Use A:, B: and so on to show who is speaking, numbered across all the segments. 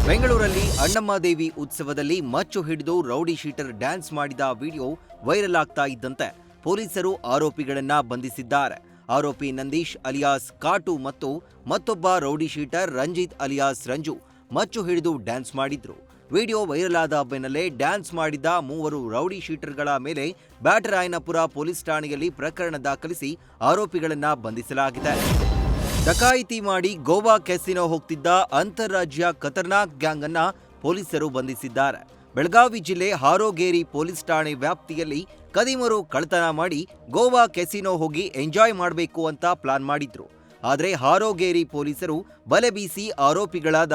A: ಬೆಂಗಳೂರಲ್ಲಿ ಅಣ್ಣಮ್ಮದೇವಿ ಉತ್ಸವದಲ್ಲಿ ಮಚ್ಚು ಹಿಡಿದು ರೌಡಿ ಶೀಟರ್ ಡ್ಯಾನ್ಸ್ ಮಾಡಿದ ವಿಡಿಯೋ ವೈರಲ್ ಆಗ್ತಾ ಇದ್ದಂತೆ ಪೊಲೀಸರು ಆರೋಪಿಗಳನ್ನ ಬಂಧಿಸಿದ್ದಾರೆ. ಆರೋಪಿ ನಂದೀಶ್ ಅಲಿಯಾಸ್ ಕಾಟು ಮತ್ತು ಮತ್ತೊಬ್ಬ rowdy sheeter Ranjith alias Ranju ಮಚ್ಚು ಹಿಡಿದು ಡ್ಯಾನ್ಸ್ ಮಾಡಿದ್ರು. ವಿಡಿಯೋ ವೈರಲ್ ಆದ ಬೆನ್ನಲ್ಲೇ ಡ್ಯಾನ್ಸ್ ಮಾಡಿದ ಮೂವರು ರೌಡಿ ಶೀಟರ್ಗಳ ಮೇಲೆ ಬ್ಯಾಟರಾಯನಪುರ ಪೊಲೀಸ್ ಠಾಣೆಯಲ್ಲಿ ಪ್ರಕರಣ ದಾಖಲಿಸಿ ಆರೋಪಿಗಳನ್ನ ಬಂಧಿಸಲಾಗಿದೆ. ಡಕಾಯಿತಿ ಮಾಡಿ ಗೋವಾ ಕೆಸಿನೋ ಹೋಗ್ತಿದ್ದ ಅಂತಾರಾಜ್ಯ ಖತರ್ನಾಕ್ ಗ್ಯಾಂಗ್ ಅನ್ನ ಪೊಲೀಸರು ಬಂಧಿಸಿದ್ದಾರೆ. ಬೆಳಗಾವಿ ಜಿಲ್ಲೆ ಹಾರೋಗೇರಿ ಪೊಲೀಸ್ ಠಾಣೆ ವ್ಯಾಪ್ತಿಯಲ್ಲಿ ಕದಿಮರು ಕಳ್ಳತನ ಮಾಡಿ ಗೋವಾ ಕೆಸಿನೋ ಹೋಗಿ ಎಂಜಾಯ್ ಮಾಡಬೇಕು ಅಂತ ಪ್ಲಾನ್ ಮಾಡಿದ್ರು. ಆದರೆ ಹಾರೋಗೇರಿ ಪೊಲೀಸರು ಬಲೆ ಬೀಸಿ ಆರೋಪಿಗಳಾದ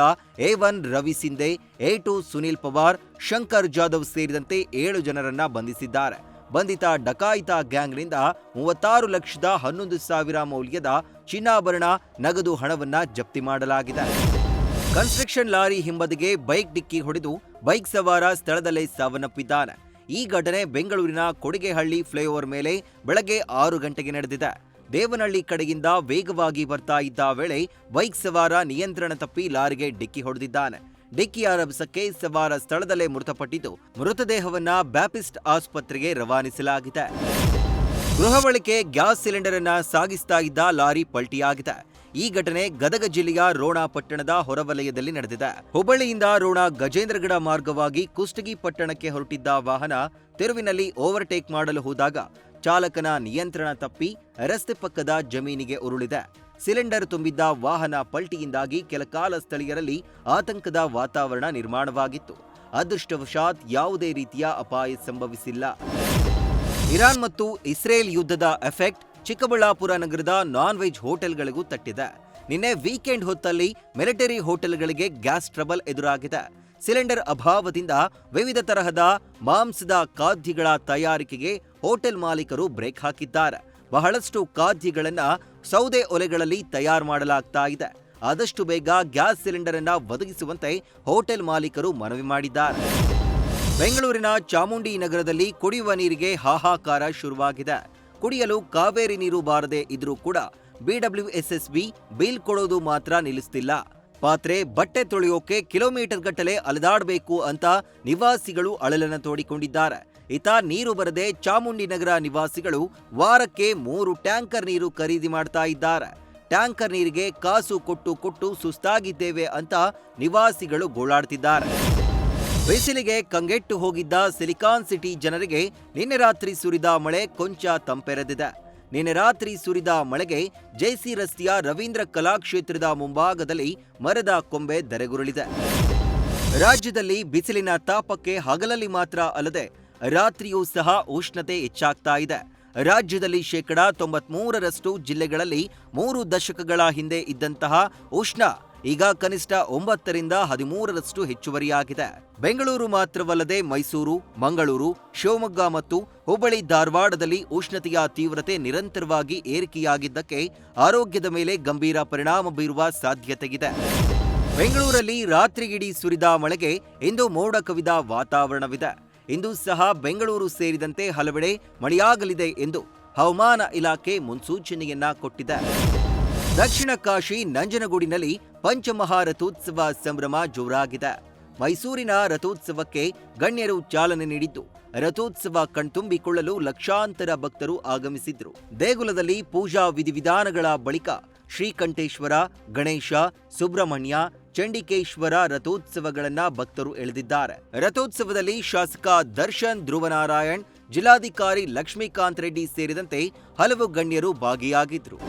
A: A1 ರವಿ ಸಿಂಧೆ, A2 ಸುನಿಲ್ ಪವಾರ್, ಶಂಕರ್ ಜಾಧವ್ ಸೇರಿದಂತೆ 7 ಜನರನ್ನ ಬಂಧಿಸಿದ್ದಾರೆ. ಬಂಧಿತ ಡಕಾಯಿತ ಗ್ಯಾಂಗ್ನಿಂದ 36,11,000 ಮೌಲ್ಯದ ಚಿನ್ನಾಭರಣ, ನಗದು ಹಣವನ್ನ ಜಪ್ತಿ ಮಾಡಲಾಗಿದೆ. ಕನ್ಸ್ಟ್ರಕ್ಷನ್ ಲಾರಿ ಹಿಂಬದಿಗೆ ಬೈಕ್ ಡಿಕ್ಕಿ ಹೊಡೆದು ಬೈಕ್ ಸವಾರ ಸ್ಥಳದಲ್ಲೇ ಸಾವನ್ನಪ್ಪಿದ್ದಾನೆ. ಈ ಘಟನೆ ಬೆಂಗಳೂರಿನ ಕೊಡಿಗೆಹಳ್ಳಿ ಫ್ಲೈಓವರ್ ಮೇಲೆ ಬೆಳಗ್ಗೆ 6 ಗಂಟೆಗೆ ನಡೆದಿದೆ. ದೇವನಹಳ್ಳಿ ಕಡೆಯಿಂದ ವೇಗವಾಗಿ ಬರ್ತಾ ಇದ್ದ ವೇಳೆ ಬೈಕ್ ಸವಾರ ನಿಯಂತ್ರಣ ತಪ್ಪಿ ಲಾರಿಗೆ ಡಿಕ್ಕಿ ಹೊಡೆದಿದ್ದಾನೆ. ಡಿಕ್ಕಿಯ ರಭಸಕ್ಕೆ ಸವಾರ ಸ್ಥಳದಲ್ಲೇ ಮೃತಪಟ್ಟಿದ್ದು, ಮೃತದೇಹವನ್ನ ಬ್ಯಾಪಿಸ್ಟ್ ಆಸ್ಪತ್ರೆಗೆ ರವಾನಿಸಲಾಗಿದೆ. ಗೃಹ ಬಳಕೆ ಗ್ಯಾಸ್ ಸಿಲಿಂಡರ್ ಅನ್ನ ಸಾಗಿಸ್ತಾ ಇದ್ದ ಲಾರಿ ಪಲ್ಟಿಯಾಗಿದೆ. ಈ ಘಟನೆ ಗದಗ ಜಿಲ್ಲೆಯ ರೋಣ ಪಟ್ಟಣದ ಹೊರವಲಯದಲ್ಲಿ ನಡೆದಿದೆ. ಹುಬ್ಬಳ್ಳಿಯಿಂದ ರೋಣ ಗಜೇಂದ್ರಗಡ ಮಾರ್ಗವಾಗಿ ಕುಷ್ಟಗಿ ಪಟ್ಟಣಕ್ಕೆ ಹೊರಟಿದ್ದ ವಾಹನ ತಿರುವಿನಲ್ಲಿ ಓವರ್ಟೇಕ್ ಮಾಡಲು ಹೋದಾಗ ಚಾಲಕನ ನಿಯಂತ್ರಣ ತಪ್ಪಿ ರಸ್ತೆ ಪಕ್ಕದ ಜಮೀನಿಗೆ ಉರುಳಿದೆ. ಸಿಲಿಂಡರ್ ತುಂಬಿದ್ದ ವಾಹನ ಪಲ್ಟಿಯಿಂದಾಗಿ ಕೆಲಕಾಲ ಸ್ಥಳೀಯರಲ್ಲಿ ಆತಂಕದ ವಾತಾವರಣ ನಿರ್ಮಾಣವಾಗಿತ್ತು. ಅದೃಷ್ಟವಶಾತ್ ಯಾವುದೇ ರೀತಿಯ ಅಪಾಯ ಸಂಭವಿಸಿಲ್ಲ. ಇರಾನ್ ಮತ್ತು ಇಸ್ರೇಲ್ ಯುದ್ಧದ ಎಫೆಕ್ಟ್ ಚಿಕ್ಕಬಳ್ಳಾಪುರ ನಗರದ ನಾನ್ ವೆಜ್ ಹೋಟೆಲ್ಗಳಿಗೂ ತಟ್ಟಿದೆ. ನಿನ್ನೆ ವೀಕೆಂಡ್ ಹೊತ್ತಲ್ಲಿ ಮಿಲಿಟರಿ ಹೋಟೆಲ್ಗಳಿಗೆ ಗ್ಯಾಸ್ ಟ್ರಬಲ್ ಎದುರಾಗಿದೆ. ಸಿಲಿಂಡರ್ ಅಭಾವದಿಂದ ವಿವಿಧ ತರಹದ ಮಾಂಸದ ಖಾದ್ಯಗಳ ತಯಾರಿಕೆಗೆ ಹೋಟೆಲ್ ಮಾಲೀಕರು ಬ್ರೇಕ್ ಹಾಕಿದ್ದಾರೆ. ಬಹಳಷ್ಟು ಖಾದ್ಯಗಳನ್ನ ಸೌದೆ ಒಲೆಗಳಲ್ಲಿ ತಯಾರು ಮಾಡಲಾಗ್ತಾ ಇದೆ. ಆದಷ್ಟು ಬೇಗ ಗ್ಯಾಸ್ ಸಿಲಿಂಡರ್ ಅನ್ನ ಒದಗಿಸುವಂತೆ ಹೋಟೆಲ್ ಮಾಲೀಕರು ಮನವಿ ಮಾಡಿದ್ದಾರೆ. ಬೆಂಗಳೂರಿನ ಚಾಮುಂಡಿ ನಗರದಲ್ಲಿ ಕುಡಿಯುವ ನೀರಿಗೆ ಹಾಹಾಕಾರ ಶುರುವಾಗಿದೆ. ಕುಡಿಯಲು ಕಾವೇರಿ ನೀರು ಬಾರದೆ ಇದ್ರೂ ಕೂಡ BWSSB ಬಿಲ್ ಕೊಡೋದು ಮಾತ್ರ ನಿಲ್ಲಿಸ್ತಿಲ್ಲ. ಪಾತ್ರೆ, ಬಟ್ಟೆ ತೊಳೆಯೋಕೆ ಕಿಲೋಮೀಟರ್ ಗಟ್ಟಲೆ ಅಲೆದಾಡಬೇಕು ಅಂತ ನಿವಾಸಿಗಳು ಅಳಲನ್ನ ತೋಡಿಕೊಂಡಿದ್ದಾರೆ. ಇತ ನೀರು ಬರದೆ ಚಾಮುಂಡಿ ನಗರ ನಿವಾಸಿಗಳು ವಾರಕ್ಕೆ 3 ಟ್ಯಾಂಕರ್ ನೀರು ಖರೀದಿ ಮಾಡ್ತಾ ಇದ್ದಾರೆ. ಟ್ಯಾಂಕರ್ ನೀರಿಗೆ ಕಾಸು ಕೊಟ್ಟು ಸುಸ್ತಾಗಿದ್ದೇವೆ ಅಂತ ನಿವಾಸಿಗಳು ಗೋಳಾಡ್ತಿದ್ದಾರೆ. ಬಿಸಿಲಿಗೆ ಕಂಗೆಟ್ಟು ಹೋಗಿದ್ದ ಸಿಲಿಕಾನ್ ಸಿಟಿ ಜನರಿಗೆ ನಿನ್ನೆ ರಾತ್ರಿ ಸುರಿದ ಮಳೆ ಕೊಂಚ ತಂಪೆರೆದಿದೆ. ನಿನ್ನೆ ರಾತ್ರಿ ಸುರಿದ ಮಳೆಗೆ ಜೆಸಿ ರಸ್ತೆಯ ರವೀಂದ್ರ ಕಲಾಕ್ಷೇತ್ರದ ಮುಂಭಾಗದಲ್ಲಿ ಮರದ ಕೊಂಬೆ ಧರೆಗುರುಳಿದೆ. ರಾಜ್ಯದಲ್ಲಿ ಬಿಸಿಲಿನ ತಾಪಕ್ಕೆ ಹಗಲಲ್ಲಿ ಮಾತ್ರ ಅಲ್ಲದೆ ರಾತ್ರಿಯೂ ಸಹ ಉಷ್ಣತೆ ಹೆಚ್ಚಾಗ್ತಾ ಇದೆ. ರಾಜ್ಯದಲ್ಲಿ 93% ಜಿಲ್ಲೆಗಳಲ್ಲಿ 3 ದಶಕಗಳ ಹಿಂದೆ ಇದ್ದಂತಹ ಉಷ್ಣ ಈಗ ಕನಿಷ್ಠ 9ರಿಂದ 13ರಷ್ಟು ಹೆಚ್ಚುವರಿಯಾಗಿದೆ. ಬೆಂಗಳೂರು ಮಾತ್ರವಲ್ಲದೆ ಮೈಸೂರು, ಮಂಗಳೂರು, ಶಿವಮೊಗ್ಗ ಮತ್ತು ಹುಬ್ಬಳ್ಳಿ ಧಾರವಾಡದಲ್ಲಿ ಉಷ್ಣತೆಯ ತೀವ್ರತೆ ನಿರಂತರವಾಗಿ ಏರಿಕೆಯಾಗಿದ್ದಕ್ಕೆ ಆರೋಗ್ಯದ ಮೇಲೆ ಗಂಭೀರ ಪರಿಣಾಮ ಬೀರುವ ಸಾಧ್ಯತೆಯಿದೆ. ಬೆಂಗಳೂರಲ್ಲಿ ರಾತ್ರಿಗಿಡೀ ಸುರಿದ ಮಳೆಗೆ ಇಂದು ಮೋಡ ಕವಿದ ವಾತಾವರಣವಿದೆ. ಇಂದು ಸಹ ಬೆಂಗಳೂರು ಸೇರಿದಂತೆ ಹಲವೆಡೆ ಮಳೆಯಾಗಲಿದೆ ಎಂದು ಹವಾಮಾನ ಇಲಾಖೆ ಮುನ್ಸೂಚನೆಯನ್ನ ಕೊಟ್ಟಿದೆ. ದಕ್ಷಿಣ ಕಾಶಿ ನಂಜನಗೂಡಿನಲ್ಲಿ ಪಂಚಮಹಾ ರಥೋತ್ಸವ ಸಂಭ್ರಮ ಜೋರಾಗಿದೆ. ಮೈಸೂರಿನ ರಥೋತ್ಸವಕ್ಕೆ ಗಣ್ಯರು ಚಾಲನೆ ನೀಡಿದ್ದು, ರಥೋತ್ಸವ ಕಣ್ತುಂಬಿಕೊಳ್ಳಲು ಲಕ್ಷಾಂತರ ಭಕ್ತರು ಆಗಮಿಸಿದ್ರು. ದೇಗುಲದಲ್ಲಿ ಪೂಜಾ ವಿಧಿವಿಧಾನಗಳ ಬಳಿಕ ಶ್ರೀಕಂಠೇಶ್ವರ, ಗಣೇಶ, ಸುಬ್ರಹ್ಮಣ್ಯ, ಚಂಡಿಕೇಶ್ವರ ರಥೋತ್ಸವಗಳನ್ನ ಭಕ್ತರು ಎಳೆದಿದ್ದಾರೆ. ರಥೋತ್ಸವದಲ್ಲಿ ಶಾಸಕ ದರ್ಶನ್ ಧ್ರುವನಾರಾಯಣ್, ಜಿಲ್ಲಾಧಿಕಾರಿ ಲಕ್ಷ್ಮೀಕಾಂತ್ ರೆಡ್ಡಿ ಸೇರಿದಂತೆ ಹಲವು ಗಣ್ಯರು ಭಾಗಿಯಾಗಿದ್ರು.